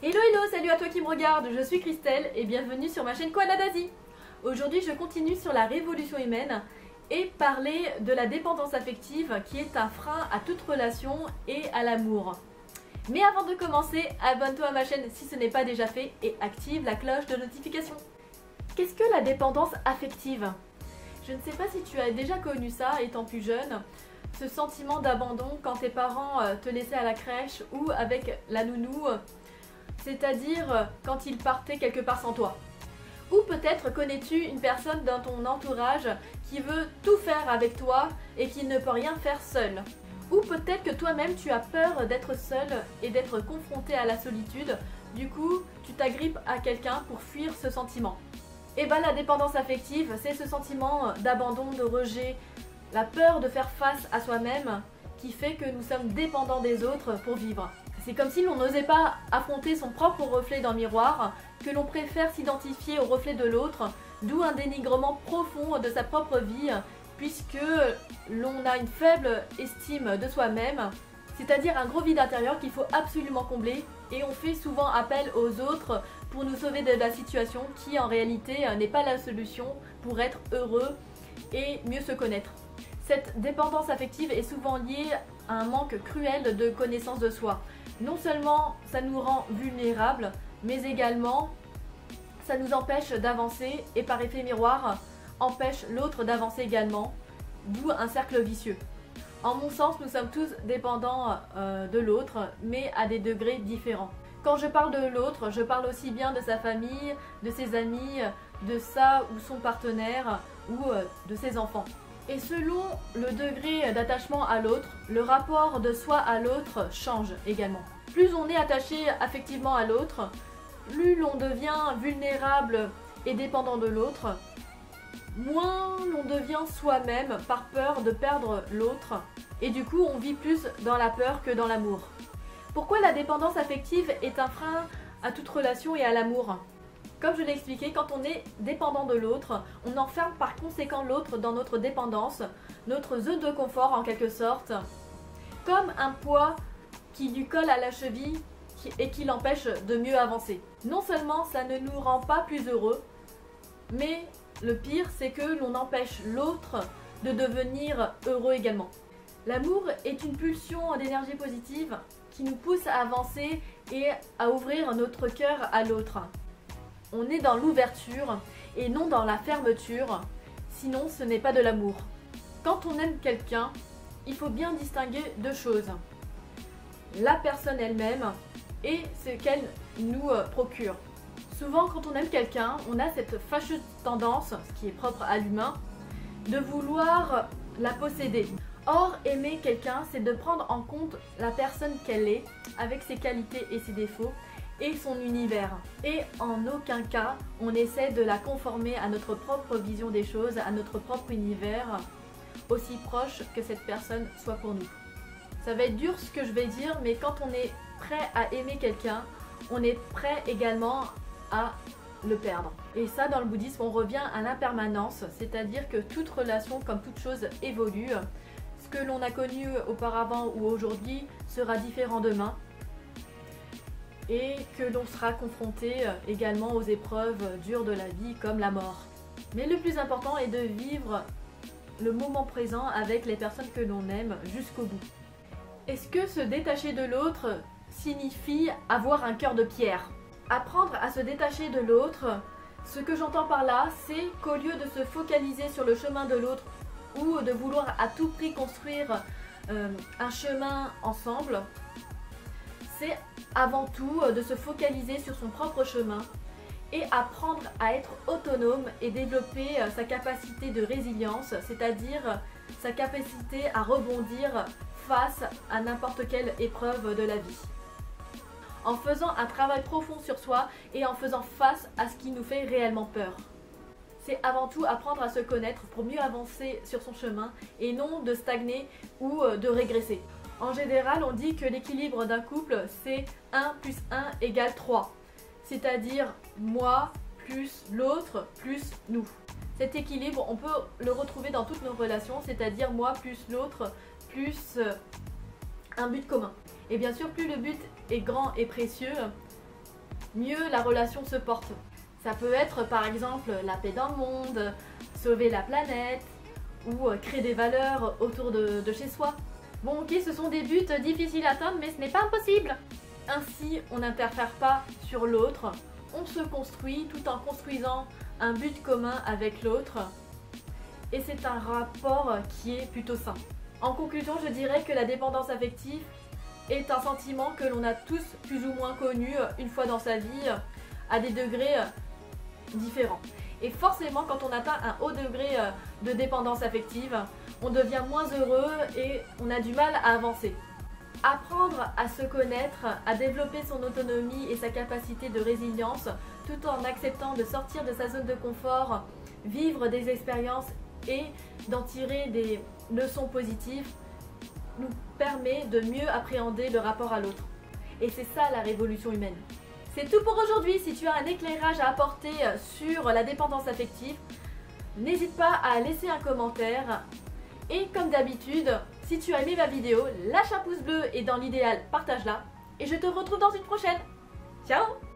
Hello hello, salut à toi qui me regarde, je suis Christelle et bienvenue sur ma chaîne Koala d'Asie. Aujourd'hui je continue sur la révolution humaine et parler de la dépendance affective qui est un frein à toute relation et à l'amour. Mais avant de commencer, abonne-toi à ma chaîne si ce n'est pas déjà fait et active la cloche de notification. Qu'est-ce que la dépendance affective? Je ne sais pas si tu as déjà connu ça étant plus jeune, ce sentiment d'abandon quand tes parents te laissaient à la crèche ou avec la nounou, c'est-à-dire quand ils partaient quelque part sans toi. Ou peut-être connais-tu une personne dans ton entourage qui veut tout faire avec toi et qui ne peut rien faire seule. Ou peut-être que toi-même tu as peur d'être seule et d'être confronté à la solitude, du coup tu t'agrippes à quelqu'un pour fuir ce sentiment. Et bien la dépendance affective, c'est ce sentiment d'abandon, de rejet, la peur de faire face à soi-même qui fait que nous sommes dépendants des autres pour vivre. C'est comme si l'on n'osait pas affronter son propre reflet dans le miroir, que l'on préfère s'identifier au reflet de l'autre, d'où un dénigrement profond de sa propre vie, puisque l'on a une faible estime de soi-même, c'est-à-dire un gros vide intérieur qu'il faut absolument combler, et on fait souvent appel aux autres pour nous sauver de la situation qui en réalité n'est pas la solution pour être heureux et mieux se connaître. Cette dépendance affective est souvent liée à un manque cruel de connaissance de soi. Non seulement ça nous rend vulnérables, mais également ça nous empêche d'avancer et par effet miroir empêche l'autre d'avancer également, d'où un cercle vicieux. En mon sens, nous sommes tous dépendants de l'autre, mais à des degrés différents. Quand je parle de l'autre, je parle aussi bien de sa famille, de ses amis, de sa ou son partenaire ou de ses enfants. Et selon le degré d'attachement à l'autre, le rapport de soi à l'autre change également. Plus on est attaché affectivement à l'autre, plus l'on devient vulnérable et dépendant de l'autre, moins l'on devient soi-même par peur de perdre l'autre, et du coup on vit plus dans la peur que dans l'amour. Pourquoi la dépendance affective est un frein à toute relation et à l'amour? Comme je l'ai expliqué, quand on est dépendant de l'autre, on enferme par conséquent l'autre dans notre dépendance, notre zone de confort en quelque sorte, comme un poids qui lui colle à la cheville et qui l'empêche de mieux avancer. Non seulement ça ne nous rend pas plus heureux, mais le pire c'est que l'on empêche l'autre de devenir heureux également. L'amour est une pulsion d'énergie positive qui nous pousse à avancer et à ouvrir notre cœur à l'autre. On est dans l'ouverture et non dans la fermeture, sinon ce n'est pas de l'amour. Quand on aime quelqu'un, il faut bien distinguer deux choses. La personne elle-même et ce qu'elle nous procure. Souvent quand on aime quelqu'un, on a cette fâcheuse tendance, ce qui est propre à l'humain, de vouloir la posséder. Or, aimer quelqu'un, c'est de prendre en compte la personne qu'elle est, avec ses qualités et ses défauts, et son univers. Et en aucun cas, on essaie de la conformer à notre propre vision des choses, à notre propre univers, aussi proche que cette personne soit pour nous. Ça va être dur ce que je vais dire, mais quand on est prêt à aimer quelqu'un, on est prêt également à le perdre. Et ça, dans le bouddhisme, on revient à l'impermanence, c'est-à-dire que toute relation, comme toute chose, évolue. Ce que l'on a connu auparavant ou aujourd'hui sera différent demain. Et que l'on sera confronté également aux épreuves dures de la vie comme la mort. Mais le plus important est de vivre le moment présent avec les personnes que l'on aime jusqu'au bout. Est-ce que se détacher de l'autre signifie avoir un cœur de pierre? Apprendre à se détacher de l'autre, ce que j'entends par là, c'est qu'au lieu de se focaliser sur le chemin de l'autre ou de vouloir à tout prix construire un chemin ensemble, c'est avant tout de se focaliser sur son propre chemin et apprendre à être autonome et développer sa capacité de résilience, c'est-à-dire sa capacité à rebondir face à n'importe quelle épreuve de la vie. En faisant un travail profond sur soi et en faisant face à ce qui nous fait réellement peur. C'est avant tout apprendre à se connaître pour mieux avancer sur son chemin et non de stagner ou de régresser. En général, on dit que l'équilibre d'un couple, c'est 1 plus 1 égale 3. C'est-à-dire moi plus l'autre plus nous. Cet équilibre, on peut le retrouver dans toutes nos relations, c'est-à-dire moi plus l'autre plus un but commun. Et bien sûr, plus le but est grand et précieux, mieux la relation se porte. Ça peut être par exemple la paix dans le monde, sauver la planète ou créer des valeurs autour de chez soi. Bon ok, ce sont des buts difficiles à atteindre, mais ce n'est pas impossible. Ainsi, on n'interfère pas sur l'autre, on se construit tout en construisant un but commun avec l'autre. Et c'est un rapport qui est plutôt sain. En conclusion, je dirais que la dépendance affective est un sentiment que l'on a tous plus ou moins connu une fois dans sa vie à des degrés différents. Et forcément, quand on atteint un haut degré de dépendance affective, on devient moins heureux et on a du mal à avancer. Apprendre à se connaître, à développer son autonomie et sa capacité de résilience, tout en acceptant de sortir de sa zone de confort, vivre des expériences et d'en tirer des leçons positives, nous permet de mieux appréhender le rapport à l'autre. Et c'est ça la révolution humaine. C'est tout pour aujourd'hui. Si tu as un éclairage à apporter sur la dépendance affective, n'hésite pas à laisser un commentaire. Et comme d'habitude, si tu as aimé ma vidéo, lâche un pouce bleu et dans l'idéal, partage-la. Et je te retrouve dans une prochaine. Ciao!